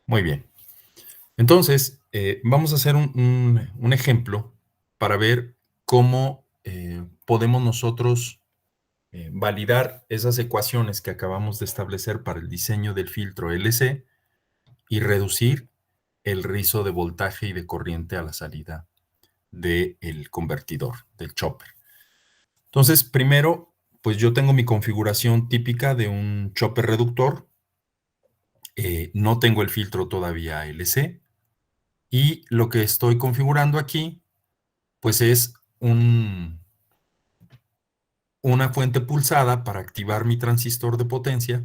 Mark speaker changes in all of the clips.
Speaker 1: Muy bien. Entonces, vamos a hacer un ejemplo para ver cómo podemos nosotros validar esas ecuaciones que acabamos de establecer para el diseño del filtro LC y reducir el rizo de voltaje y de corriente a la salida del convertidor, del chopper. Entonces, primero, pues yo tengo mi configuración típica de un chopper reductor. No tengo el filtro todavía LC. Y lo que estoy configurando aquí, pues es una fuente pulsada para activar mi transistor de potencia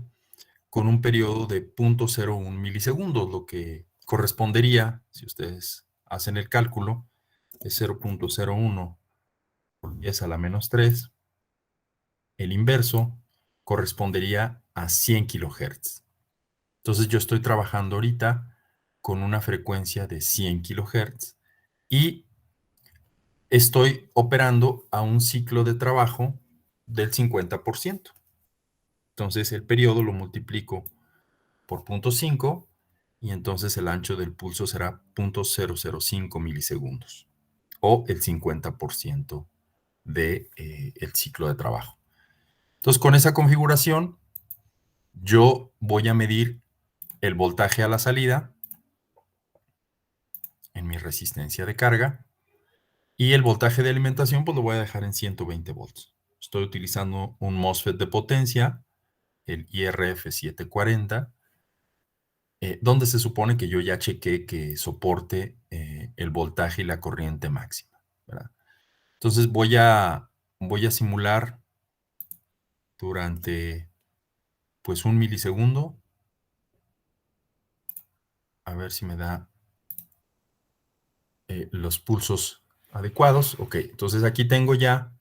Speaker 1: con un periodo de 0.01 milisegundos, lo que correspondería, si ustedes hacen el cálculo, es 0.01 por 10 a la menos 3. El inverso correspondería a 100 kilohertz. Entonces yo estoy trabajando ahorita con una frecuencia de 100 kilohertz y estoy operando a un ciclo de trabajo del 50%. Entonces el periodo lo multiplico por 0.5 y entonces el ancho del pulso será 0.005 milisegundos o el 50% del ciclo de trabajo. Entonces con esa configuración yo voy a medir el voltaje a la salida en mi resistencia de carga y el voltaje de alimentación pues lo voy a dejar en 120 volts. Estoy utilizando un MOSFET de potencia, el IRF740, donde se supone que yo ya chequé que soporte el voltaje y la corriente máxima, ¿verdad? Entonces voy a simular durante pues 1 milisegundo, a ver si me da los pulsos adecuados. Ok, entonces aquí tengo ya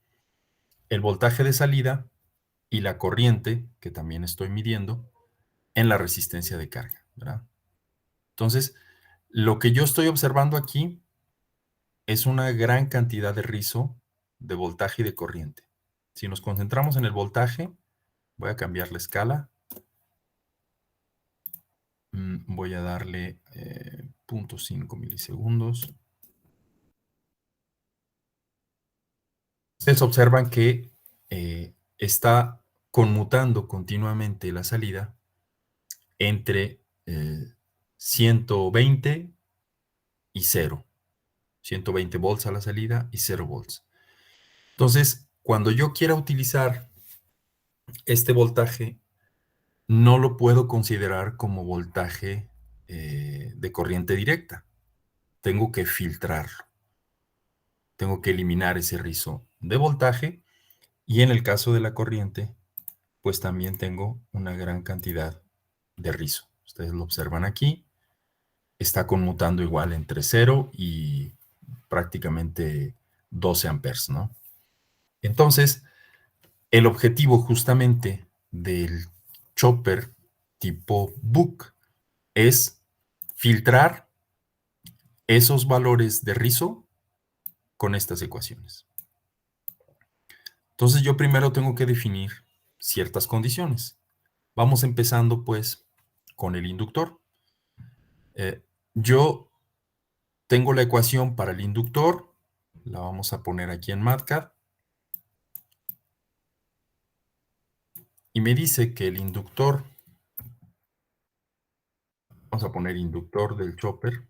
Speaker 1: el voltaje de salida y la corriente, que también estoy midiendo, en la resistencia de carga, ¿verdad? Entonces, lo que yo estoy observando aquí es una gran cantidad de rizo de voltaje y de corriente. Si nos concentramos en el voltaje, voy a cambiar la escala. Voy a darle 0.5 milisegundos. Ustedes observan que está conmutando continuamente la salida entre 120 y 0. 120 volts a la salida y 0 volts. Entonces, cuando yo quiera utilizar este voltaje, no lo puedo considerar como voltaje de corriente directa. Tengo que filtrarlo. Tengo que eliminar ese rizo de voltaje y en el caso de la corriente, pues también tengo una gran cantidad de rizo. Ustedes lo observan aquí. Está conmutando igual entre 0 y prácticamente 12 amperes, ¿no? Entonces, el objetivo justamente del chopper tipo Book es filtrar esos valores de rizo con estas ecuaciones. Entonces yo primero tengo que definir ciertas condiciones. Vamos empezando pues con el inductor. Yo tengo la ecuación para el inductor, la vamos a poner aquí en MATLAB, y me dice que el inductor, vamos a poner inductor del chopper,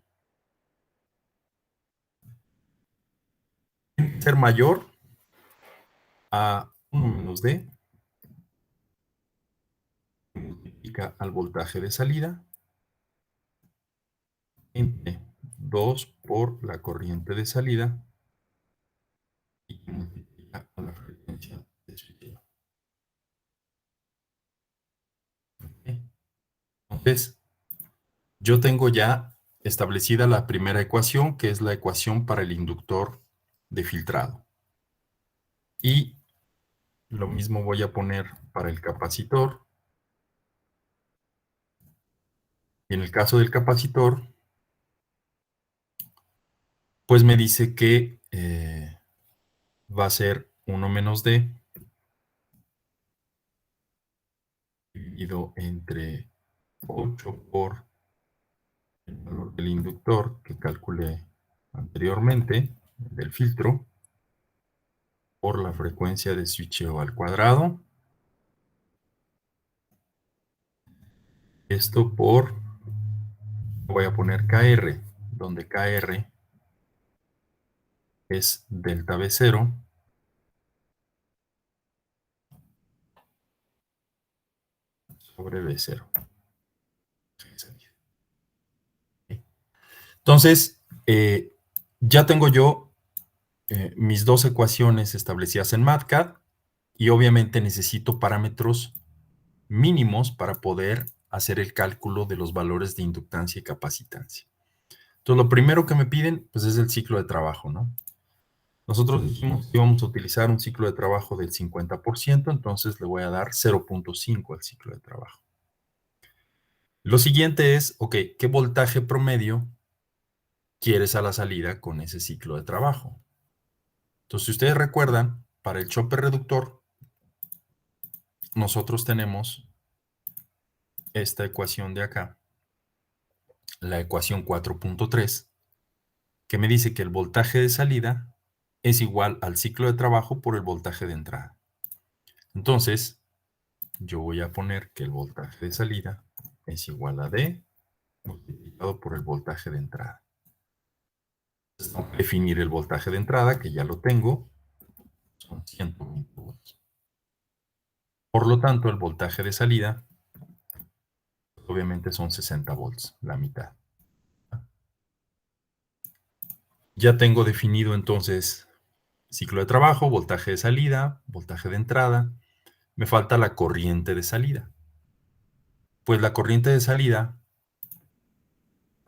Speaker 1: tiene que ser mayor a 1 menos D, que multiplica al voltaje de salida, entre 2 por la corriente de salida, y que multiplica a la frecuencia de switcheo. Entonces, yo tengo ya establecida la primera ecuación, que es la ecuación para el inductor de filtrado. Y lo mismo voy a poner para el capacitor. Y en el caso del capacitor, pues me dice que va a ser 1 menos D dividido entre 8 por el valor del inductor que calculé anteriormente, del filtro, por la frecuencia de switcheo al cuadrado. Esto por, voy a poner KR, donde KR es delta V0 sobre V0. Entonces, ya tengo yo mis dos ecuaciones establecidas en MATCAD y obviamente necesito parámetros mínimos para poder hacer el cálculo de los valores de inductancia y capacitancia. Entonces, lo primero que me piden, pues es el ciclo de trabajo, ¿no? Nosotros dijimos que íbamos a utilizar un ciclo de trabajo del 50%, entonces le voy a dar 0.5 al ciclo de trabajo. Lo siguiente es, ok, ¿qué voltaje promedio quieres a la salida con ese ciclo de trabajo? Entonces, si ustedes recuerdan, para el chopper reductor, nosotros tenemos esta ecuación de acá, la ecuación 4.3, que me dice que el voltaje de salida es igual al ciclo de trabajo por el voltaje de entrada. Entonces, yo voy a poner que el voltaje de salida es igual a D multiplicado por el voltaje de entrada. Entonces, tengo que definir el voltaje de entrada, que ya lo tengo, son 120 volts. Por lo tanto, el voltaje de salida, obviamente son 60 volts, la mitad. Ya tengo definido entonces ciclo de trabajo, voltaje de salida, voltaje de entrada. Me falta la corriente de salida. Pues la corriente de salida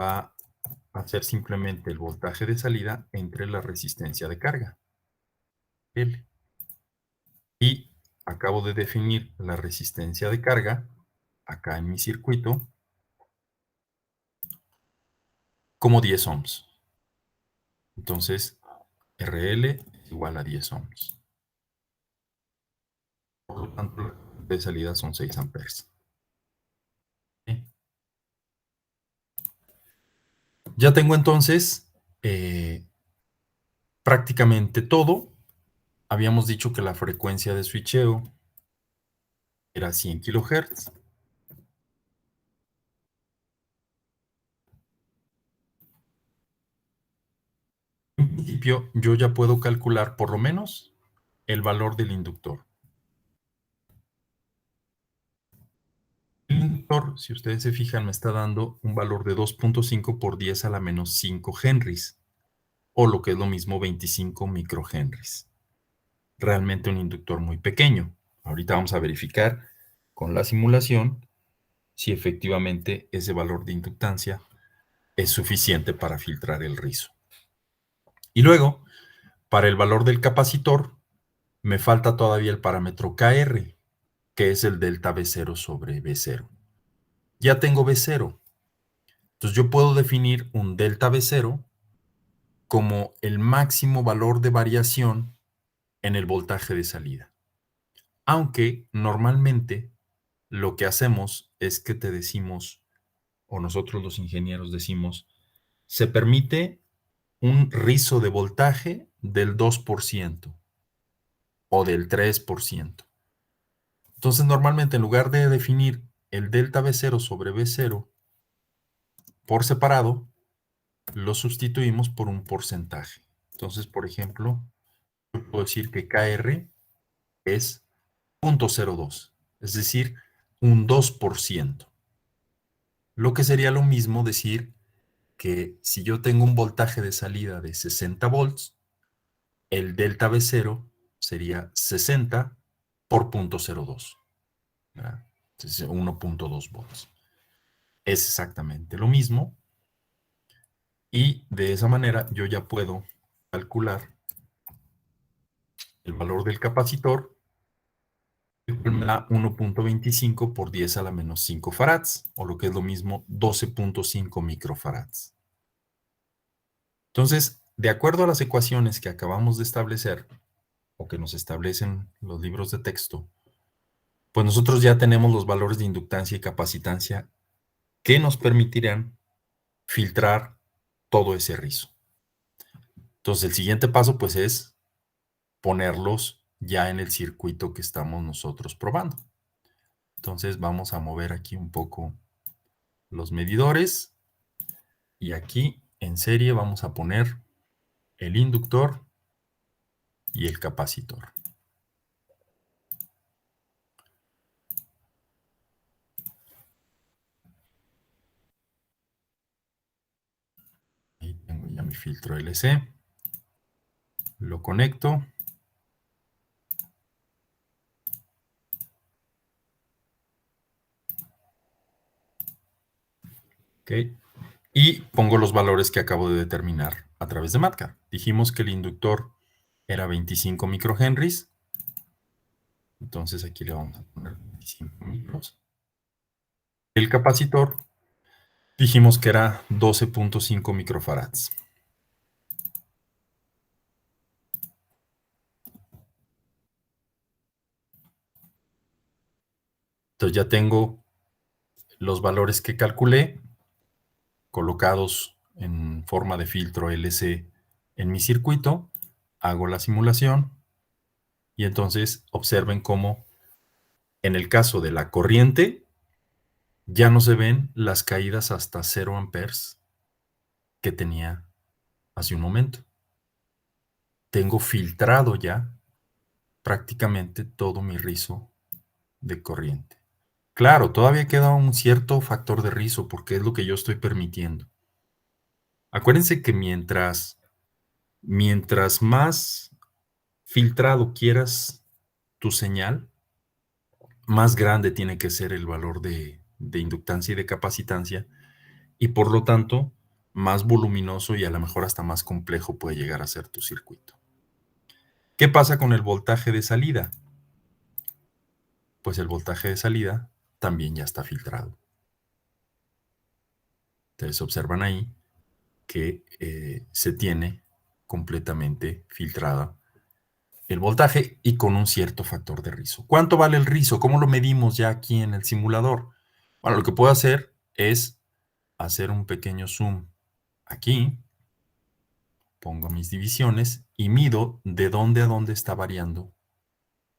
Speaker 1: va a ser simplemente el voltaje de salida entre la resistencia de carga, L. Y acabo de definir la resistencia de carga, acá en mi circuito, como 10 ohms. Entonces, RL es igual a 10 ohms. Por lo tanto, la corriente de salida son 6 amperes. ¿Sí? Ya tengo entonces prácticamente todo. Habíamos dicho que la frecuencia de switcheo era 100 kHz. En principio, yo ya puedo calcular por lo menos el valor del inductor. El inductor, si ustedes se fijan, me está dando un valor de 2.5 por 10 a la menos 5 henries, o lo que es lo mismo 25 microhenries. Realmente un inductor muy pequeño. Ahorita vamos a verificar con la simulación si efectivamente ese valor de inductancia es suficiente para filtrar el rizo. Y luego, para el valor del capacitor, me falta todavía el parámetro KR, que es el delta V0 sobre V0. Ya tengo V0. Entonces yo puedo definir un delta V0 como el máximo valor de variación en el voltaje de salida. Aunque normalmente lo que hacemos es que te decimos, o nosotros los ingenieros decimos, se permite un rizo de voltaje del 2% o del 3%. Entonces, normalmente en lugar de definir el delta V0 sobre V0 por separado, lo sustituimos por un porcentaje. Entonces, por ejemplo, yo puedo decir que KR es 0.02, es decir, un 2%. Lo que sería lo mismo decir que si yo tengo un voltaje de salida de 60 volts, el delta V0 sería 60 por 0.02, ¿verdad? Entonces, 1.2 volts. Es exactamente lo mismo y de esa manera yo ya puedo calcular el valor del capacitor, que me da 1.25 por 10 a la menos 5 farads, o lo que es lo mismo, 12.5 microfarads. Entonces, de acuerdo a las ecuaciones que acabamos de establecer, o que nos establecen los libros de texto, pues nosotros ya tenemos los valores de inductancia y capacitancia que nos permitirán filtrar todo ese rizo. Entonces, el siguiente paso, pues, es ponerlos ya en el circuito que estamos nosotros probando. Entonces, vamos a mover aquí un poco los medidores y aquí en serie vamos a poner el inductor y el capacitor. Ahí tengo ya mi filtro LC. Lo conecto. Ok. Y pongo los valores que acabo de determinar a través de MATCAR. Dijimos que el inductor era 25 microhenries. Entonces aquí le vamos a poner 25 micros. El capacitor dijimos que era 12.5 microfarads. Entonces ya tengo los valores que calculé colocados en forma de filtro LC en mi circuito. Hago la simulación y entonces observen cómo en el caso de la corriente ya no se ven las caídas hasta 0 amperes que tenía hace un momento. Tengo filtrado ya prácticamente todo mi rizo de corriente. Claro, todavía queda un cierto factor de rizo porque es lo que yo estoy permitiendo. Acuérdense que mientras más filtrado quieras tu señal, más grande tiene que ser el valor de inductancia y de capacitancia y por lo tanto más voluminoso y a lo mejor hasta más complejo puede llegar a ser tu circuito. ¿Qué pasa con el voltaje de salida? Pues el voltaje de salida también ya está filtrado. Ustedes observan ahí que se tiene completamente filtrada el voltaje y con un cierto factor de rizo. ¿Cuánto vale el rizo? ¿Cómo lo medimos ya aquí en el simulador? Bueno, lo que puedo hacer es hacer un pequeño zoom aquí, pongo mis divisiones y mido de dónde a dónde está variando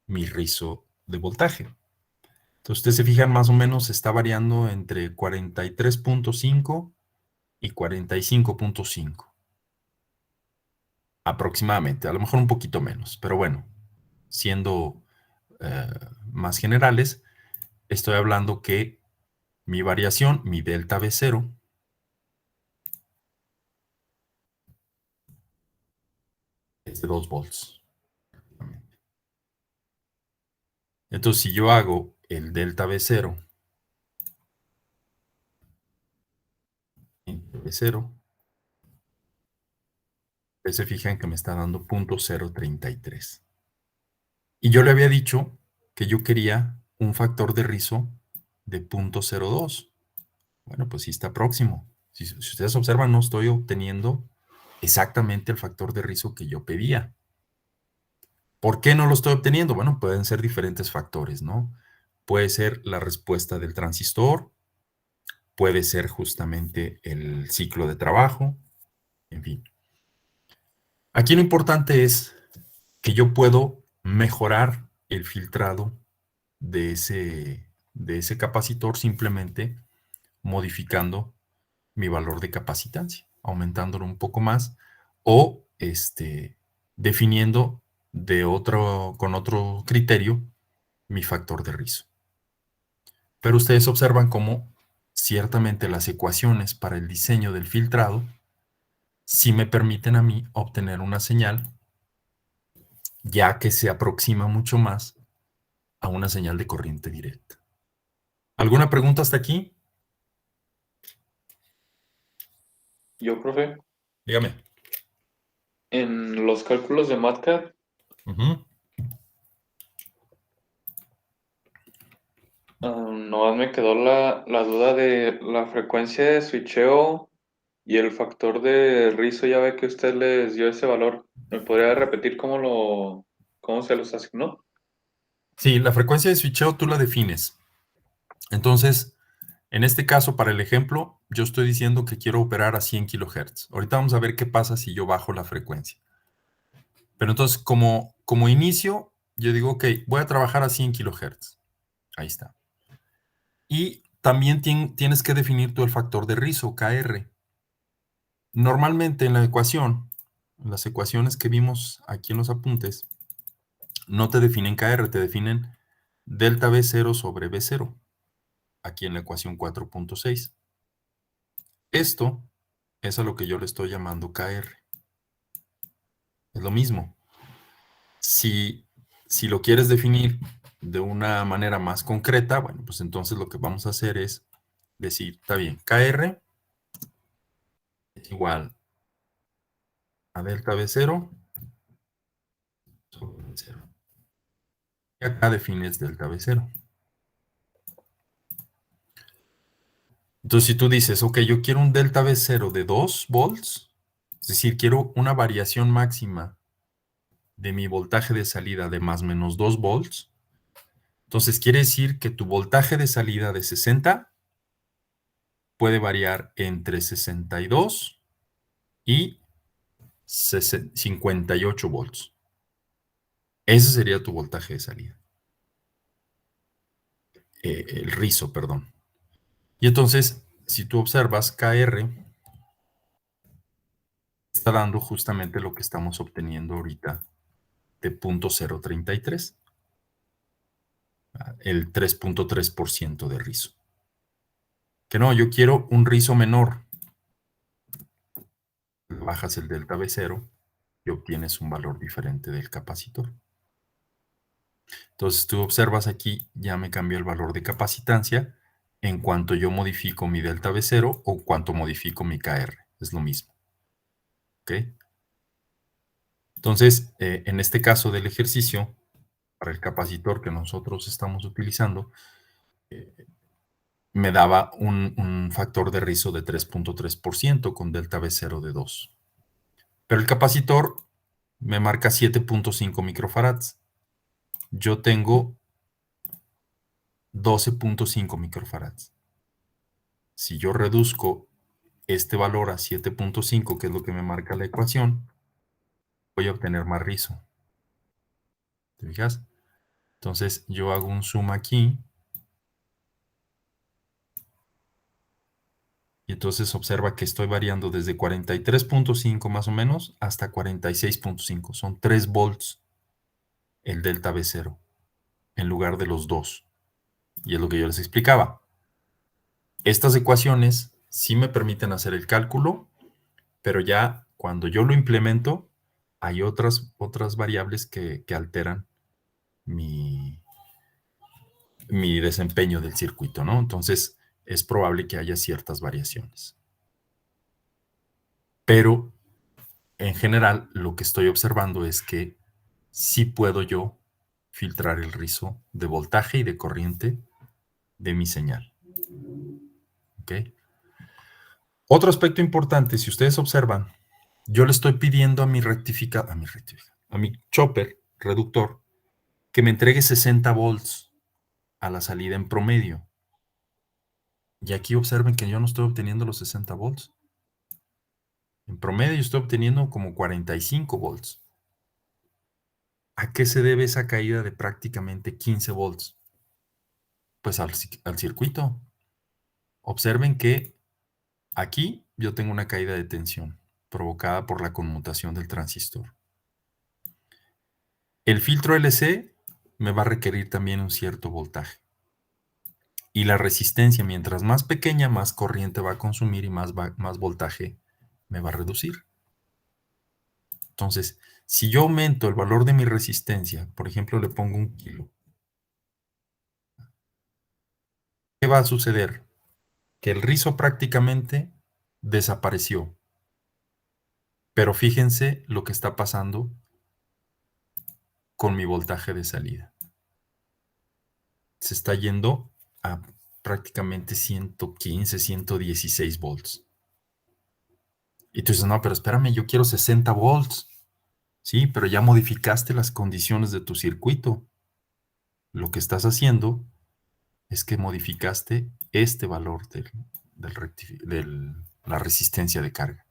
Speaker 1: mi rizo de voltaje. Entonces, ustedes se fijan, más o menos está variando entre 43.5 y 45.5 aproximadamente, a lo mejor un poquito menos, pero bueno, siendo eh, más generales, estoy hablando que mi variación, mi delta V0, es de 2 volts. Entonces, si yo hago el delta V0 entre V0, ustedes se fijan que me está dando 0.033. Y yo le había dicho que yo quería un factor de rizo de 0.02. Bueno, pues sí está próximo. Si ustedes observan, no estoy obteniendo exactamente el factor de rizo que yo pedía. ¿Por qué no lo estoy obteniendo? Bueno, pueden ser diferentes factores, ¿no? Puede ser la respuesta del transistor, puede ser justamente el ciclo de trabajo, en fin. Aquí lo importante es que yo puedo mejorar el filtrado de ese capacitor simplemente modificando mi valor de capacitancia, aumentándolo un poco más o definiendo con otro criterio mi factor de rizo. Pero ustedes observan cómo ciertamente las ecuaciones para el diseño del filtrado sí me permiten a mí obtener una señal ya que se aproxima mucho más a una señal de corriente directa. ¿Alguna pregunta hasta aquí?
Speaker 2: Yo, profe,
Speaker 1: Dígame.
Speaker 2: en los cálculos de MATCAD,
Speaker 1: Ujú.
Speaker 2: nomás me quedó la duda de la frecuencia de switcheo y el factor de rizo. Ya ve que usted les dio ese valor. ¿Me podría repetir cómo se los asignó?
Speaker 1: Sí, la frecuencia de switcheo tú la defines. Entonces, En este caso, para el ejemplo, yo estoy diciendo que quiero operar a 100 kHz. Ahorita vamos a ver qué pasa si yo bajo la frecuencia. Pero entonces, como inicio, yo digo, ok, voy a trabajar a 100 kHz. Ahí está. Y también tienes que definir tú el factor de rizo, Kr. Normalmente en la ecuación, en las ecuaciones que vimos aquí en los apuntes, no te definen Kr, te definen delta V0 sobre V0, aquí en la ecuación 4.6. Esto es a lo que yo le estoy llamando Kr. Es lo mismo. Si lo quieres definir de una manera más concreta, bueno, pues entonces lo que vamos a hacer es decir, está bien, Kr es igual a delta V0 sobre V0. Y acá defines delta V0. Entonces, si tú dices, ok, yo quiero un delta V0 de 2 volts, es decir, quiero una variación máxima de mi voltaje de salida de más o menos 2 volts, entonces quiere decir que tu voltaje de salida de 60 puede variar entre 62 y 58 volts. Ese sería tu voltaje de salida. El rizo, perdón. Y entonces, si tú observas, Kr está dando justamente lo que estamos obteniendo ahorita de 0.033, el 3.3% de rizo. Que no, yo quiero un rizo menor. Bajas el delta V0 y obtienes un valor diferente del capacitor. Entonces tú observas aquí, ya me cambió el valor de capacitancia en cuanto yo modifico mi delta V0 o cuanto modifico mi Kr. Es lo mismo. ¿Ok? Entonces, en este caso del ejercicio, para el capacitor que nosotros estamos utilizando, me daba un factor de rizo de 3.3% con delta V0 de 2. Pero el capacitor me marca 7.5 microfarads. Yo tengo 12.5 microfarads. Si yo reduzco este valor a 7.5, que es lo que me marca la ecuación, voy a obtener más rizo. ¿Te fijas? Entonces yo hago un zoom aquí. Y entonces observa que estoy variando desde 43.5 más o menos hasta 46.5. Son 3 volts el delta V0 en lugar de los 2. Y es lo que yo les explicaba. Estas ecuaciones sí me permiten hacer el cálculo, pero ya cuando yo lo implemento, hay otras variables que alteran mi desempeño del circuito, ¿no? Entonces es probable que haya ciertas variaciones. Pero en general lo que estoy observando es que sí puedo yo filtrar el rizo de voltaje y de corriente de mi señal. ¿Ok? Otro aspecto importante, si ustedes observan, yo le estoy pidiendo a mi chopper reductor que me entregue 60 volts a la salida en promedio. Y aquí observen que yo no estoy obteniendo los 60 volts. En promedio estoy obteniendo como 45 volts. ¿A qué se debe esa caída de prácticamente 15 volts? Pues al circuito. Observen que aquí yo tengo una caída de tensión provocada por la conmutación del transistor. El filtro LC me va a requerir también un cierto voltaje. Y la resistencia, mientras más pequeña, más corriente va a consumir y más voltaje me va a reducir. Entonces, si yo aumento el valor de mi resistencia, por ejemplo, le pongo 1 kilo, ¿qué va a suceder? Que el rizo prácticamente desapareció. Pero fíjense lo que está pasando con mi voltaje de salida. Se está yendo a prácticamente 115, 116 volts. Y tú dices, no, pero espérame, yo quiero 60 volts. Sí, pero ya modificaste las condiciones de tu circuito. Lo que estás haciendo es que modificaste este valor de la resistencia de carga.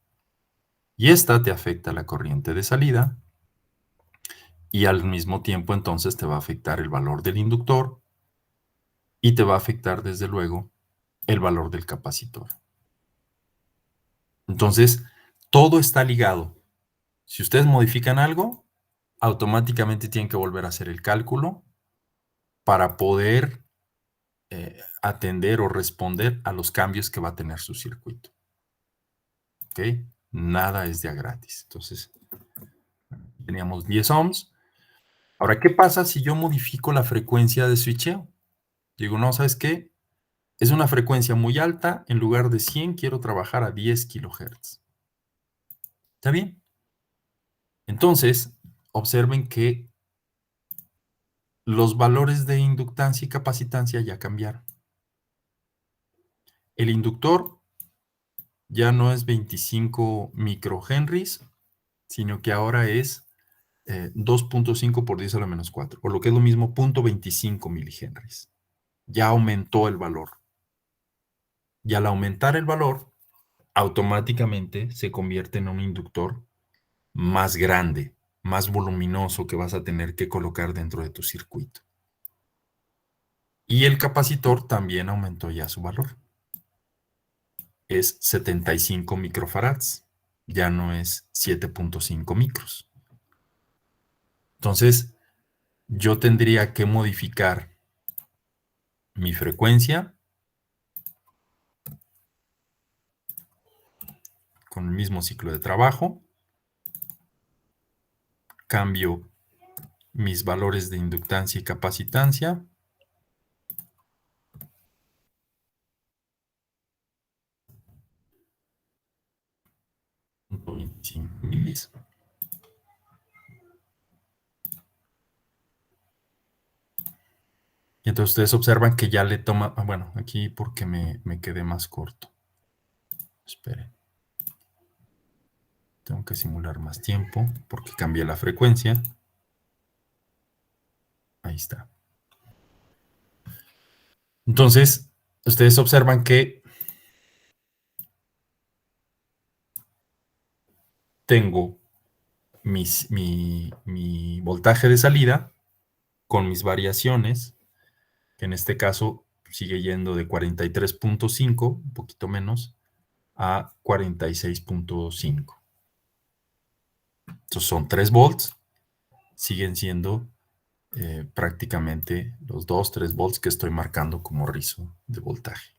Speaker 1: Y esta te afecta la corriente de salida y al mismo tiempo entonces te va a afectar el valor del inductor y te va a afectar desde luego el valor del capacitor. Entonces, todo está ligado. Si ustedes modifican algo, automáticamente tienen que volver a hacer el cálculo para poder atender o responder a los cambios que va a tener su circuito. ¿Ok? Nada es de a gratis. Entonces, teníamos 10 ohms. Ahora, ¿qué pasa si yo modifico la frecuencia de switcheo? Digo, no, ¿sabes qué? Es una frecuencia muy alta, en lugar de 100 quiero trabajar a 10 kilohertz. ¿Está bien? Entonces, observen que los valores de inductancia y capacitancia ya cambiaron. El inductor ya no es 25 microhenries, sino que ahora es 2.5 por 10 a la menos 4, o lo que es lo mismo, 0.25 milihenries. Ya aumentó el valor. Y al aumentar el valor, automáticamente se convierte en un inductor más grande, más voluminoso que vas a tener que colocar dentro de tu circuito. Y el capacitor también aumentó ya su valor. Es 75 microfarads, ya no es 7.5 micros. Entonces, yo tendría que modificar mi frecuencia con el mismo ciclo de trabajo, cambio mis valores de inductancia y capacitancia, milis. Y entonces ustedes observan que ya le toma, bueno, aquí porque me quedé más corto. Esperen. Tengo que simular más tiempo porque cambié la frecuencia. Ahí está. Entonces, ustedes observan que tengo mi voltaje de salida con mis variaciones, que en este caso sigue yendo de 43.5, un poquito menos, a 46.5. Entonces son 3 volts, siguen siendo prácticamente los 2-3 volts que estoy marcando como rizo de voltaje.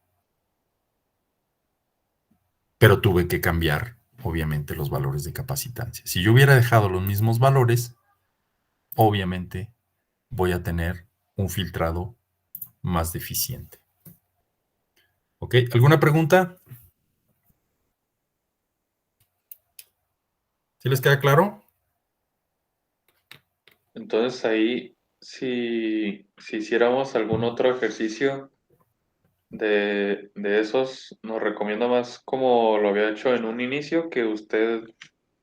Speaker 1: Pero tuve que cambiar, obviamente, los valores de capacitancia. Si yo hubiera dejado los mismos valores, obviamente voy a tener un filtrado más deficiente. ¿Ok? ¿Alguna pregunta? ¿Sí les queda claro?
Speaker 2: Entonces ahí, si hiciéramos algún otro ejercicio de esos, nos recomienda más como lo había hecho en un inicio, que usted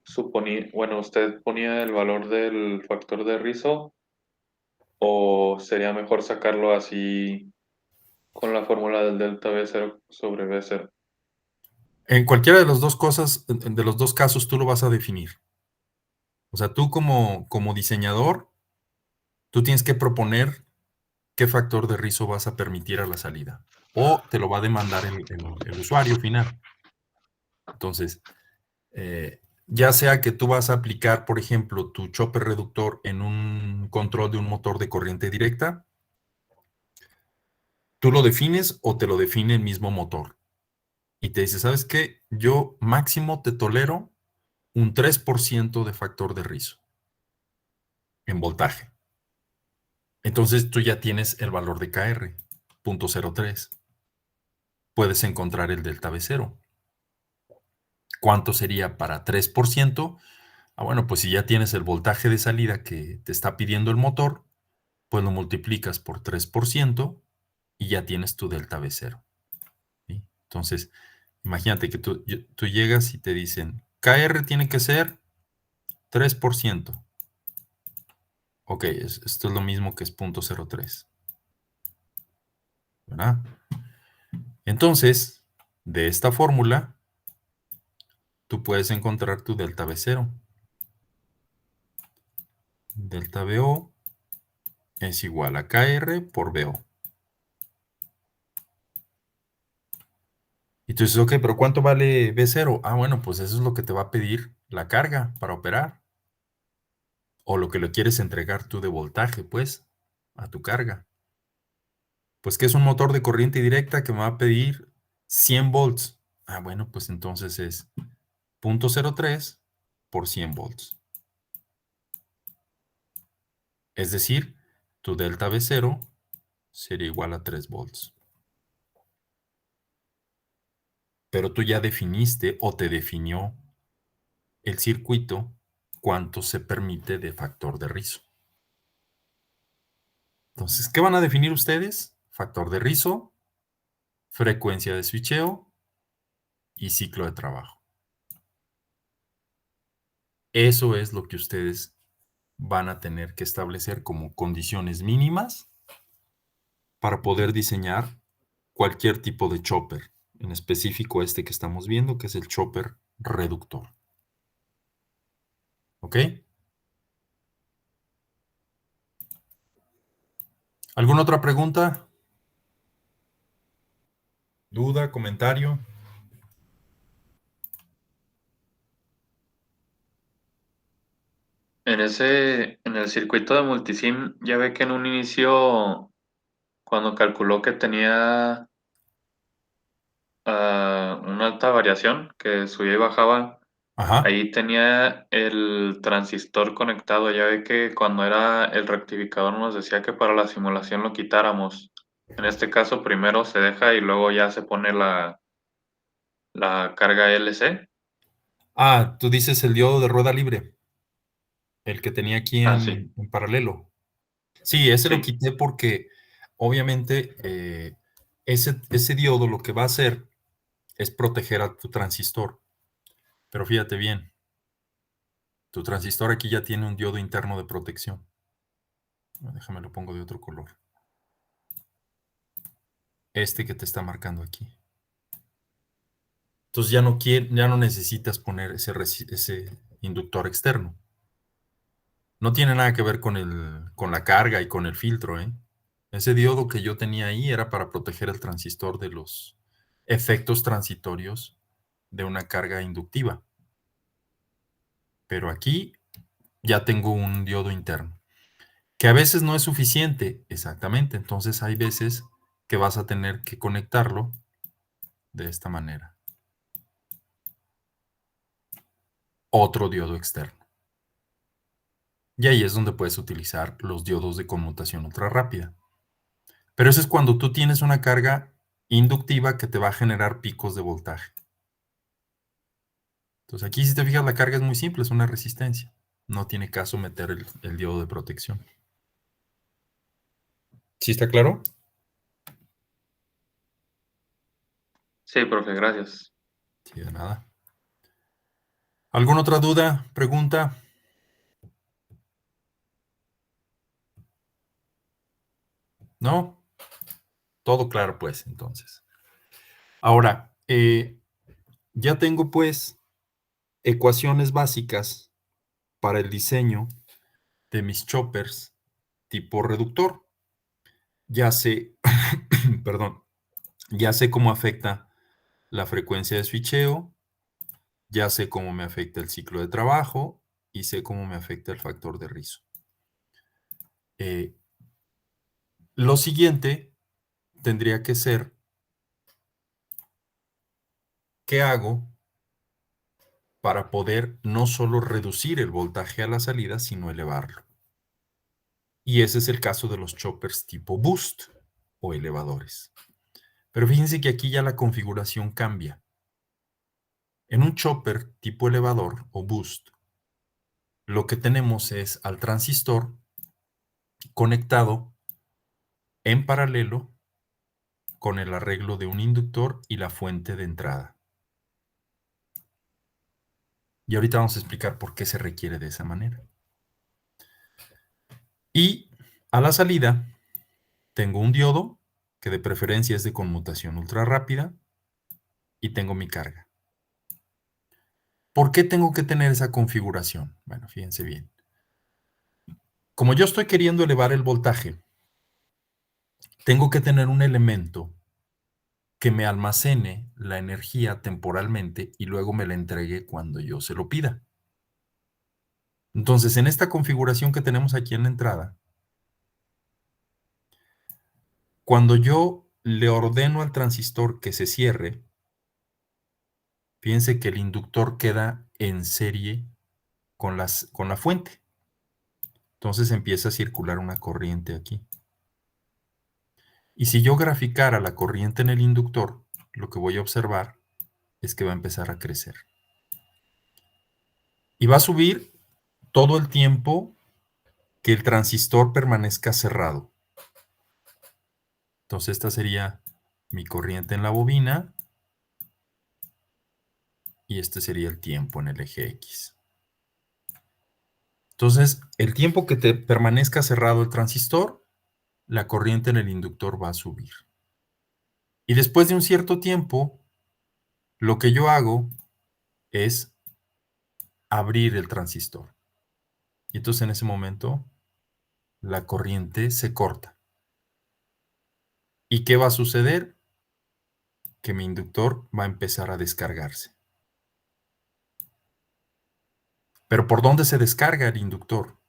Speaker 2: suponía, bueno, usted ponía el valor del factor de rizo, o sería mejor sacarlo así con la fórmula del delta V0 sobre V0.
Speaker 1: En cualquiera de las dos cosas, de los dos casos, tú lo vas a definir. O sea, tú como diseñador, tú tienes que proponer qué factor de rizo vas a permitir a la salida. O te lo va a demandar el usuario final. Entonces, ya sea que tú vas a aplicar, por ejemplo, tu chopper reductor en un control de un motor de corriente directa, tú lo defines o te lo define el mismo motor. Y te dice, ¿sabes qué? Yo máximo te tolero un 3% de factor de rizo en voltaje. Entonces tú ya tienes el valor de KR, 0.03. Puedes encontrar el delta V0. ¿Cuánto sería para 3%? Bueno, pues si ya tienes el voltaje de salida que te está pidiendo el motor, pues lo multiplicas por 3% y ya tienes tu delta V0. ¿Sí? Entonces, imagínate que tú llegas y te dicen, KR tiene que ser 3%. Ok, esto es lo mismo que es 0.03. ¿verdad? Entonces, de esta fórmula, tú puedes encontrar tu delta V0. Delta VO es igual a KR por VO. Y tú dices, ok, pero ¿cuánto vale V0? Ah, bueno, pues eso es lo que te va a pedir la carga para operar. O lo que le quieres entregar tú de voltaje, pues, a tu carga. Pues que es un motor de corriente directa que me va a pedir 100 volts. Ah, bueno, pues entonces es 0.03 por 100 volts. Es decir, tu delta V0 sería igual a 3 volts. Pero tú ya definiste o te definió el circuito cuánto se permite de factor de rizo. Entonces, ¿qué van a definir ustedes? Factor de rizo, frecuencia de switcheo y ciclo de trabajo. Eso es lo que ustedes van a tener que establecer como condiciones mínimas para poder diseñar cualquier tipo de chopper, en específico este que estamos viendo, que es el chopper reductor. ¿Ok? ¿Alguna otra pregunta? ¿Duda? ¿Comentario?
Speaker 2: En el circuito de multisim, ya ve que en un inicio, cuando calculó que tenía una alta variación, que subía y bajaba,
Speaker 1: Ajá.
Speaker 2: ahí tenía el transistor conectado. Ya ve que cuando era el rectificador nos decía que para la simulación lo quitáramos. En este caso, primero se deja y luego ya se pone la carga LC.
Speaker 1: Ah, tú dices el diodo de rueda libre, el que tenía aquí
Speaker 2: Ah, sí,
Speaker 1: en paralelo. Sí, ese lo
Speaker 2: sí.
Speaker 1: quité porque obviamente ese diodo lo que va a hacer es proteger a tu transistor. Pero fíjate bien, tu transistor aquí ya tiene un diodo interno de protección. Déjame lo pongo de otro color. Este que te está marcando aquí. Entonces ya no necesitas poner ese inductor externo. No tiene nada que ver con la carga y con el filtro, ¿eh? Ese diodo que yo tenía ahí era para proteger el transistor de los efectos transitorios de una carga inductiva. Pero aquí ya tengo un diodo interno, que a veces no es suficiente, exactamente. Entonces hay veces que vas a tener que conectarlo de esta manera. Otro diodo externo. Y ahí es donde puedes utilizar los diodos de conmutación ultra rápida. Pero eso es cuando tú tienes una carga inductiva que te va a generar picos de voltaje. Entonces aquí si te fijas la carga es muy simple, es una resistencia. No tiene caso meter el diodo de protección. ¿Sí está claro?
Speaker 2: Sí, profe, gracias.
Speaker 1: Sí, de nada. ¿Alguna otra duda, pregunta? ¿No? Todo claro, pues, entonces. Ahora, ya tengo, pues, ecuaciones básicas para el diseño de mis choppers tipo reductor. Ya sé, perdón, ya sé cómo afecta la frecuencia de switcheo, ya sé cómo me afecta el ciclo de trabajo y sé cómo me afecta el factor de rizo. Eh, lo siguiente tendría que ser, ¿qué hago para poder no solo reducir el voltaje a la salida, sino elevarlo? Y ese es el caso de los choppers tipo boost o elevadores. Pero fíjense que aquí ya la configuración cambia. En un chopper tipo elevador o boost, lo que tenemos es al transistor conectado en paralelo con el arreglo de un inductor y la fuente de entrada. Y ahorita vamos a explicar por qué se requiere de esa manera. Y a la salida tengo un diodo que de preferencia es de conmutación ultra rápida, y tengo mi carga. ¿Por qué tengo que tener esa configuración? Bueno, fíjense bien. Como yo estoy queriendo elevar el voltaje, tengo que tener un elemento que me almacene la energía temporalmente y luego me la entregue cuando yo se lo pida. Entonces, en esta configuración que tenemos aquí en la entrada, cuando yo le ordeno al transistor que se cierre, fíjense que el inductor queda en serie con la fuente. Entonces empieza a circular una corriente aquí. Y si yo graficara la corriente en el inductor, lo que voy a observar es que va a empezar a crecer. Y va a subir todo el tiempo que el transistor permanezca cerrado. Entonces esta sería mi corriente en la bobina y este sería el tiempo en el eje X. Entonces, el tiempo que te permanezca cerrado el transistor, la corriente en el inductor va a subir. Y después de un cierto tiempo, lo que yo hago es abrir el transistor. Y entonces en ese momento la corriente se corta. ¿Y qué va a suceder? Que mi inductor va a empezar a descargarse. ¿Pero por dónde se descarga el inductor?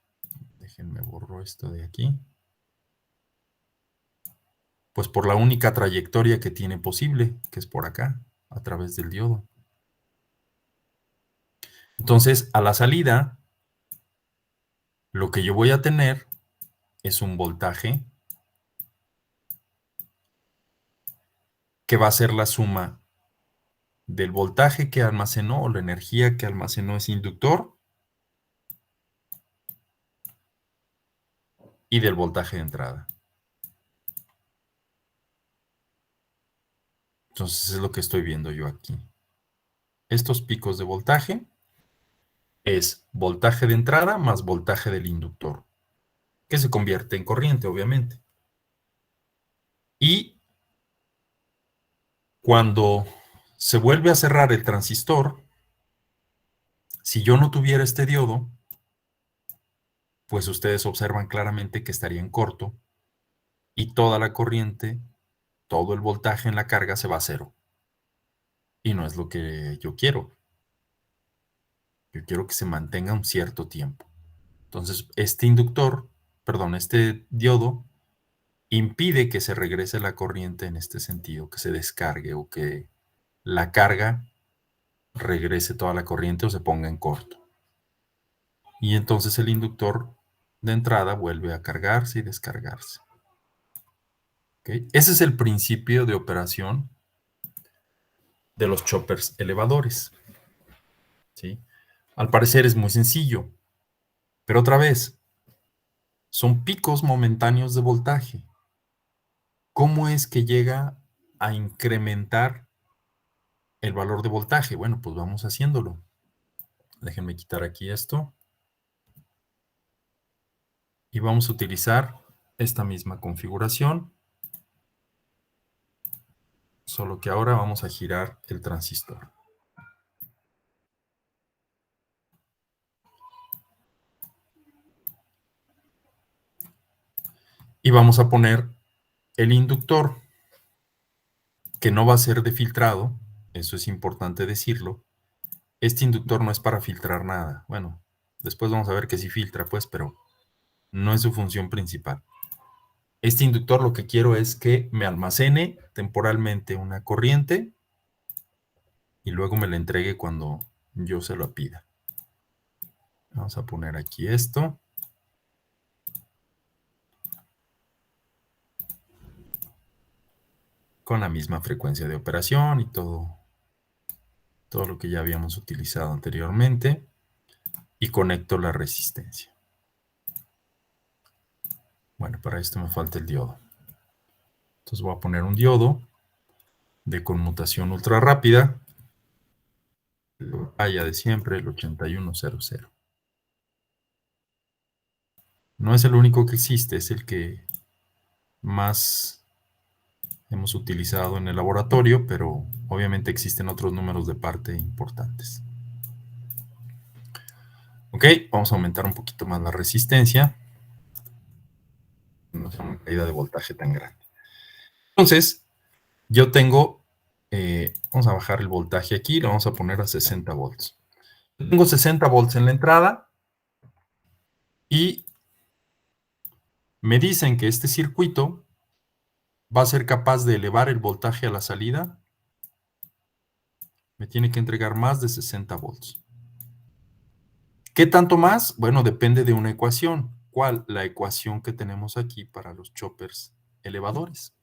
Speaker 1: Déjenme borro esto de aquí. Pues por la única trayectoria que tiene posible, que es por acá, a través del diodo. Entonces, a la salida, lo que yo voy a tener es un voltaje que va a ser la suma del voltaje que almacenó o la energía que almacenó ese inductor y del voltaje de entrada. Entonces es lo que estoy viendo yo aquí. Estos picos de voltaje es voltaje de entrada más voltaje del inductor, que se convierte en corriente, obviamente. Y cuando se vuelve a cerrar el transistor, si yo no tuviera este diodo, pues ustedes observan claramente que estaría en corto y toda la corriente, todo el voltaje en la carga se va a cero. Y no es lo que yo quiero. Yo quiero que se mantenga un cierto tiempo. Entonces, este diodo impide que se regrese la corriente en este sentido, que se descargue o que la carga regrese toda la corriente o se ponga en corto. Y entonces el inductor de entrada vuelve a cargarse y descargarse. ¿Okay? Ese es el principio de operación de los choppers elevadores. ¿Sí? Al parecer es muy sencillo, pero otra vez, son picos momentáneos de voltaje. ¿Cómo es que llega a incrementar el valor de voltaje? Bueno, pues vamos haciéndolo. Déjenme quitar aquí esto. Y vamos a utilizar esta misma configuración, solo que ahora vamos a girar el transistor. Y vamos a poner el inductor, que no va a ser de filtrado, eso es importante decirlo. Este inductor no es para filtrar nada. Bueno, después vamos a ver que sí filtra, pues, pero no es su función principal. Este inductor lo que quiero es que me almacene temporalmente una corriente y luego me la entregue cuando yo se lo pida. Vamos a poner aquí esto. Con la misma frecuencia de operación y todo lo que ya habíamos utilizado anteriormente. Y conecto la resistencia. Bueno, para esto me falta el diodo. Entonces voy a poner un diodo de conmutación ultra rápida. Haya de siempre, el 8100. No es el único que existe, es el que más hemos utilizado en el laboratorio, pero obviamente existen otros números de parte importantes. Ok, vamos a aumentar un poquito más la resistencia. No sea una caída de voltaje tan grande. Entonces, yo tengo, vamos a bajar el voltaje aquí, lo vamos a poner a 60 volts. Tengo 60 volts en la entrada y me dicen que este circuito va a ser capaz de elevar el voltaje a la salida. Me tiene que entregar más de 60 volts. ¿Qué tanto más? Bueno, depende de una ecuación. ¿Cuál? La ecuación que tenemos aquí para los choppers elevadores.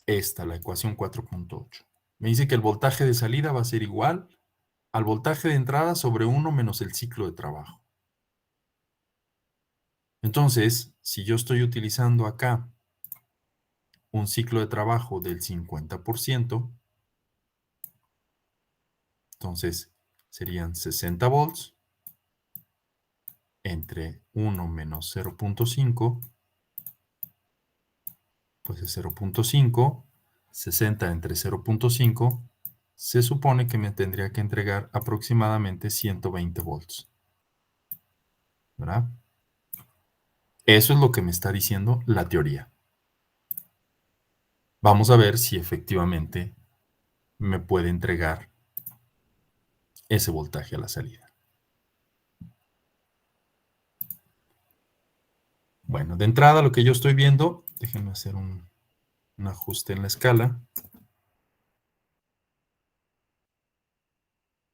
Speaker 1: Esta, la ecuación 4.8. Me dice que el voltaje de salida va a ser igual al voltaje de entrada sobre 1 menos el ciclo de trabajo. Entonces, si yo estoy utilizando acá un ciclo de trabajo del 50%, entonces serían 60 volts entre 1 menos 0.5, pues es 0.5, 60 entre 0.5, se supone que me tendría que entregar aproximadamente 120 volts. ¿Verdad? Eso es lo que me está diciendo la teoría. Vamos a ver si efectivamente me puede entregar ese voltaje a la salida. Bueno, de entrada lo que yo estoy viendo, déjenme hacer un ajuste en la escala.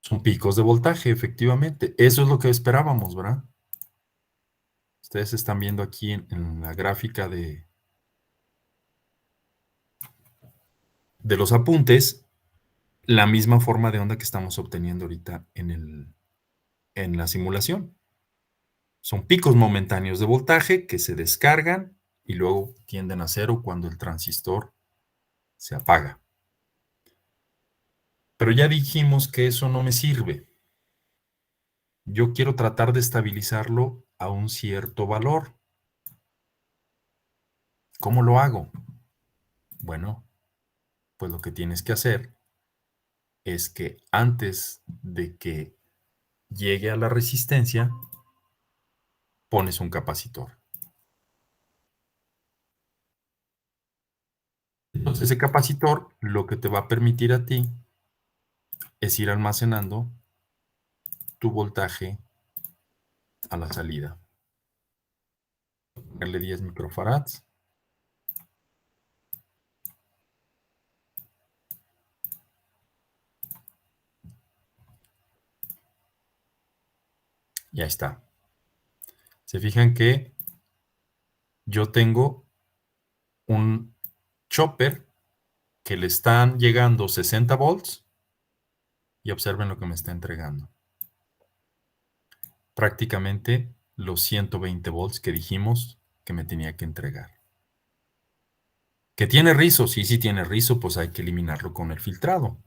Speaker 1: Son picos de voltaje, efectivamente. Eso es lo que esperábamos, ¿verdad? Ustedes están viendo aquí en la gráfica de los apuntes la misma forma de onda que estamos obteniendo ahorita en la simulación. Son picos momentáneos de voltaje que se descargan y luego tienden a cero cuando el transistor se apaga. Pero ya dijimos que eso no me sirve. Yo quiero tratar de estabilizarlo a un cierto valor. ¿Cómo lo hago? Bueno, pues lo que tienes que hacer es que antes de que llegue a la resistencia, pones un capacitor. Entonces ese capacitor lo que te va a permitir a ti es ir almacenando tu voltaje a la salida. Ponerle 10 microfarads. Y ahí está. Se fijan que yo tengo un chopper que le están llegando 60 volts y observen lo que me está entregando. Prácticamente los 120 volts que dijimos que me tenía que entregar. ¿Que tiene rizo? Sí, sí tiene rizo, pues hay que eliminarlo con el filtrado.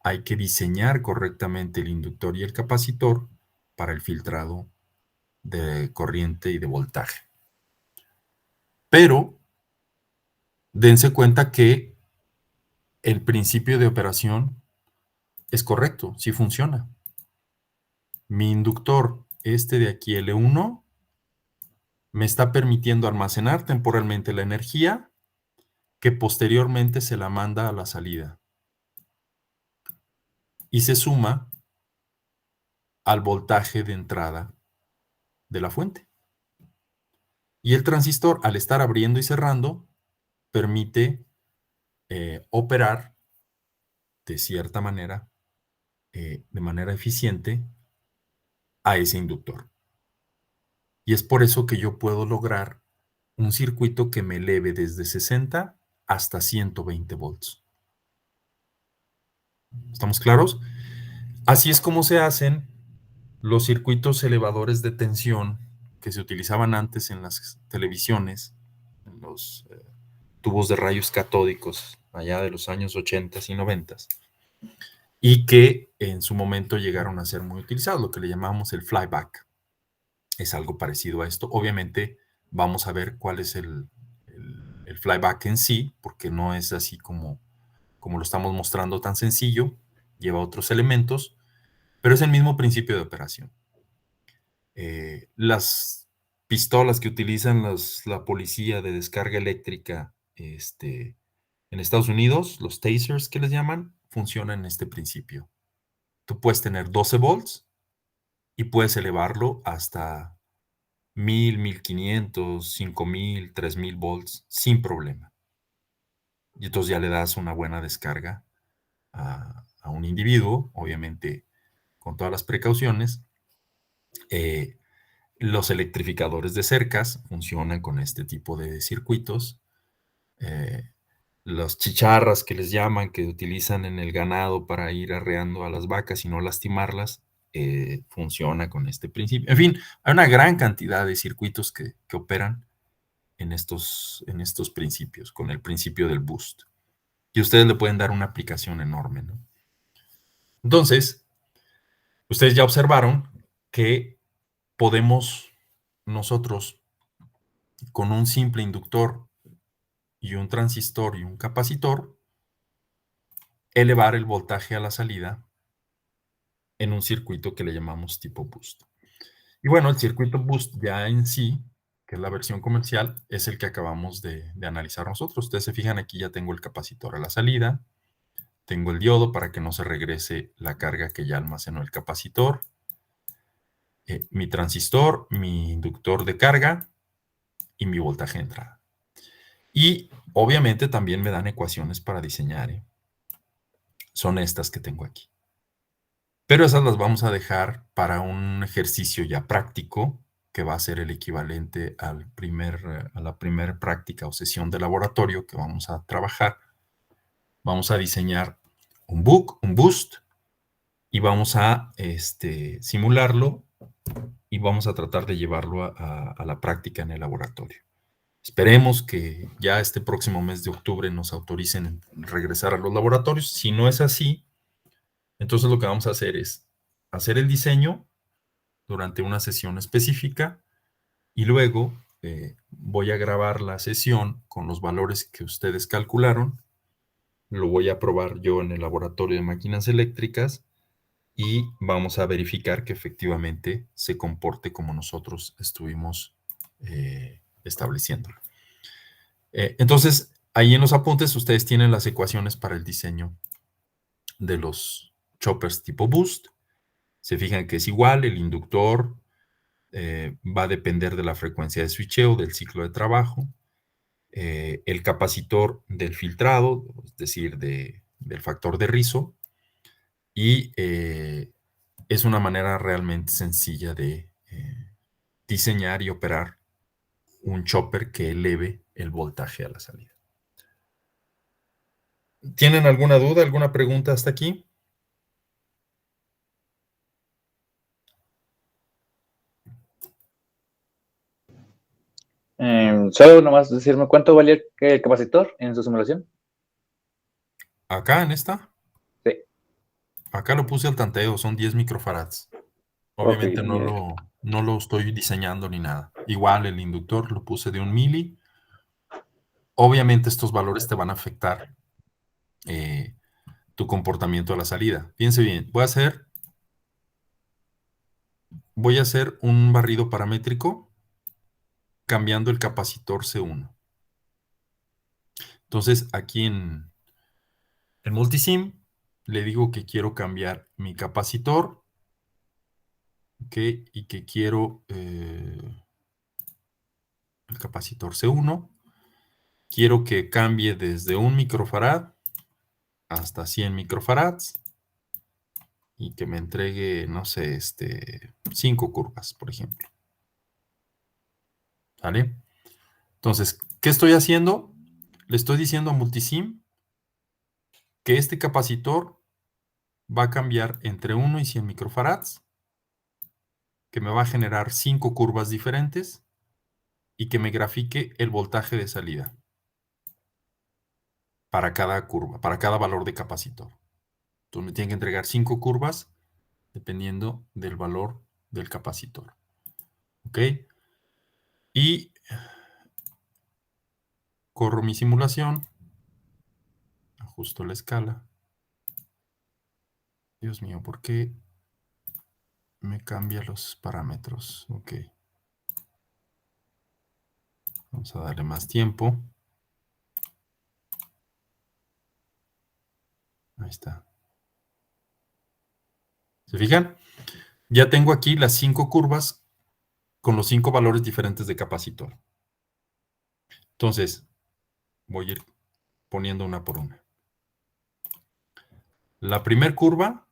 Speaker 1: Hay que diseñar correctamente el inductor y el capacitor para el filtrado de corriente y de voltaje. Pero dense cuenta que el principio de operación es correcto, sí funciona. Mi inductor, este de aquí, L1, me está permitiendo almacenar temporalmente la energía que posteriormente se la manda a la salida. Y se suma al voltaje de entrada de la fuente. Y el transistor, al estar abriendo y cerrando, permite operar de cierta manera, de manera eficiente, a ese inductor. Y es por eso que yo puedo lograr un circuito que me eleve desde 60 hasta 120 volts. ¿Estamos claros? Así es como se hacen los circuitos elevadores de tensión que se utilizaban antes en las televisiones, en los tubos de rayos catódicos, allá de los años 80 y 90, y que en su momento llegaron a ser muy utilizados, lo que le llamamos el flyback. Es algo parecido a esto. Obviamente vamos a ver cuál es el flyback en sí, porque no es así como lo estamos mostrando tan sencillo, lleva otros elementos, pero es el mismo principio de operación. Las pistolas que utilizan la policía de descarga eléctrica en Estados Unidos, los tasers que les llaman, funcionan en este principio. Tú puedes tener 12 volts y puedes elevarlo hasta 1000, 1500, 5000, 3000 volts sin problema. Y entonces ya le das una buena descarga a un individuo, obviamente con todas las precauciones. Los electrificadores de cercas funcionan con este tipo de circuitos. Las chicharras que les llaman, que utilizan en el ganado para ir arreando a las vacas y no lastimarlas, funciona con este principio. En fin, hay una gran cantidad de circuitos que operan en estos principios, con el principio del boost. Y ustedes le pueden dar una aplicación enorme, ¿no? Entonces, ustedes ya observaron que podemos nosotros, con un simple inductor y un transistor y un capacitor, elevar el voltaje a la salida en un circuito que le llamamos tipo boost. Y bueno, el circuito boost ya en sí, que es la versión comercial, es el que acabamos de analizar nosotros. Ustedes se fijan, aquí ya tengo el capacitor a la salida, tengo el diodo para que no se regrese la carga que ya almacenó el capacitor, mi transistor, mi inductor de carga y mi voltaje de entrada. Y obviamente también me dan ecuaciones para diseñar, ¿eh? Son estas que tengo aquí. Pero esas las vamos a dejar para un ejercicio ya práctico, que va a ser el equivalente a la primera práctica o sesión de laboratorio que vamos a trabajar. Vamos a diseñar un boost, y vamos a simularlo y vamos a tratar de llevarlo a la práctica en el laboratorio. Esperemos que ya este próximo mes de octubre nos autoricen regresar a los laboratorios. Si no es así, entonces lo que vamos a hacer es hacer el diseño durante una sesión específica y luego voy a grabar la sesión con los valores que ustedes calcularon. Lo voy a probar yo en el laboratorio de máquinas eléctricas y vamos a verificar que efectivamente se comporte como nosotros estuvimos estableciéndolo. Entonces, ahí en los apuntes ustedes tienen las ecuaciones para el diseño de los choppers tipo boost. Se fijan que es igual, el inductor va a depender de la frecuencia de switcheo, del ciclo de trabajo, el capacitor del filtrado, es decir, del factor de rizo, y es una manera realmente sencilla de diseñar y operar un chopper que eleve el voltaje a la salida. ¿Tienen alguna duda, alguna pregunta hasta aquí?
Speaker 3: Solo nomás decirme cuánto valía el capacitor en su simulación.
Speaker 1: Acá en esta,
Speaker 3: Sí.
Speaker 1: acá lo puse al tanteo, son 10 microfarads. Obviamente
Speaker 3: Ok,
Speaker 1: no lo estoy diseñando ni nada. Igual el inductor lo puse de 1 mili. Obviamente estos valores te van a afectar tu comportamiento a la salida. Fíjense bien, voy a hacer un barrido paramétrico cambiando el capacitor C1. Entonces aquí en Multisim le digo que quiero cambiar mi capacitor, ¿ok? Y que quiero el capacitor C1. Quiero que cambie desde 1 microfarad hasta 100 microfarads y que me entregue, no sé, 5 curvas, por ejemplo. ¿Vale? Entonces, ¿qué estoy haciendo? Le estoy diciendo a Multisim que este capacitor va a cambiar entre 1 y 100 microfarads, que me va a generar 5 curvas diferentes y que me grafique el voltaje de salida para cada curva, para cada valor de capacitor. Entonces me tiene que entregar 5 curvas dependiendo del valor del capacitor. ¿Ok? Y corro mi simulación, ajusto la escala. Dios mío, ¿por qué me cambia los parámetros? Ok. Vamos a darle más tiempo. Ahí está. ¿Se fijan? Ya tengo aquí las 5 curvas con los 5 valores diferentes de capacitor. Entonces, voy a ir poniendo una por una. La primera curva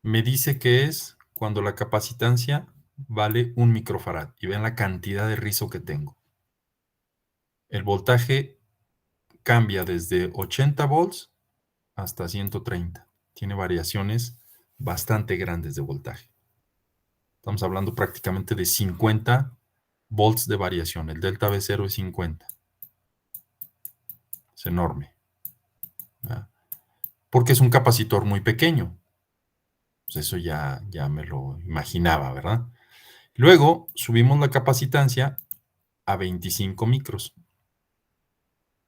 Speaker 1: me dice que es cuando la capacitancia vale 1 microfarad. Y vean la cantidad de rizo que tengo. El voltaje cambia desde 80 volts hasta 130. Tiene variaciones bastante grandes de voltaje. Estamos hablando prácticamente de 50 volts de variación. El delta V0 es 50. Es enorme. ¿Verdad? Porque es un capacitor muy pequeño. Pues eso ya me lo imaginaba, ¿verdad? Luego subimos la capacitancia a 25 micros,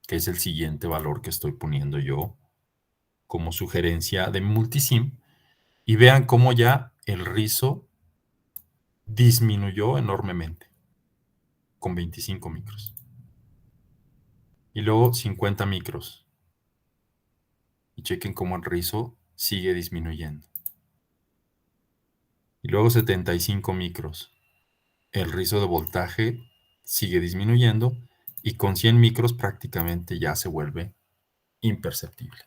Speaker 1: que es el siguiente valor que estoy poniendo yo como sugerencia de multisim. Y vean cómo ya el rizo disminuyó enormemente con 25 micros. Y luego 50 micros. Y chequen cómo el rizo sigue disminuyendo. Y luego 75 micros. El rizo de voltaje sigue disminuyendo y con 100 micros prácticamente ya se vuelve imperceptible,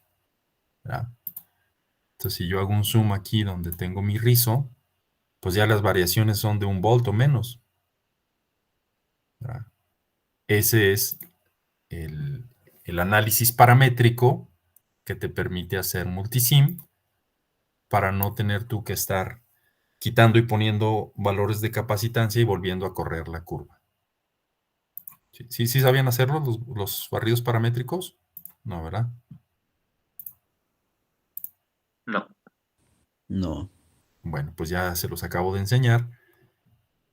Speaker 1: ¿verdad? Entonces, si yo hago un zoom aquí donde tengo mi rizo, pues ya las variaciones son de 1 volt o menos, ¿verdad? Ese es el análisis paramétrico que te permite hacer multisim para no tener tú que estar quitando y poniendo valores de capacitancia y volviendo a correr la curva. ¿Sí sabían hacerlo los barridos paramétricos? No, ¿verdad?
Speaker 2: No.
Speaker 4: No.
Speaker 1: Bueno, pues ya se los acabo de enseñar.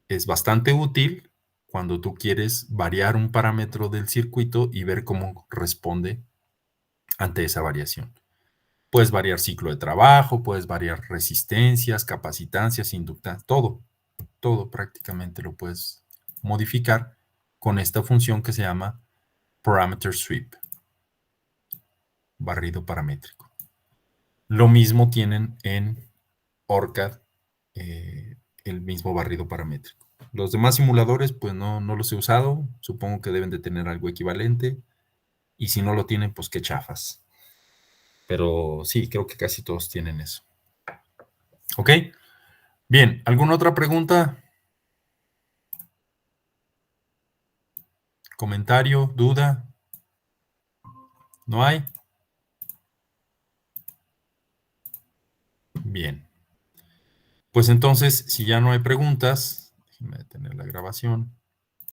Speaker 1: Es bastante útil cuando tú quieres variar un parámetro del circuito y ver cómo responde ante esa variación. Puedes variar ciclo de trabajo, puedes variar resistencias, capacitancias, inductancias, todo prácticamente lo puedes modificar con esta función que se llama Parameter Sweep, barrido paramétrico. Lo mismo tienen en ORCAD, el mismo barrido paramétrico. Los demás simuladores, pues no los he usado, supongo que deben de tener algo equivalente, y si no lo tienen, pues qué chafas. Pero sí, creo que casi todos tienen eso. ¿Ok? Bien, ¿alguna otra pregunta? ¿Comentario? ¿Duda? ¿No hay? Bien. Pues entonces, si ya no hay preguntas, déjenme detener la grabación.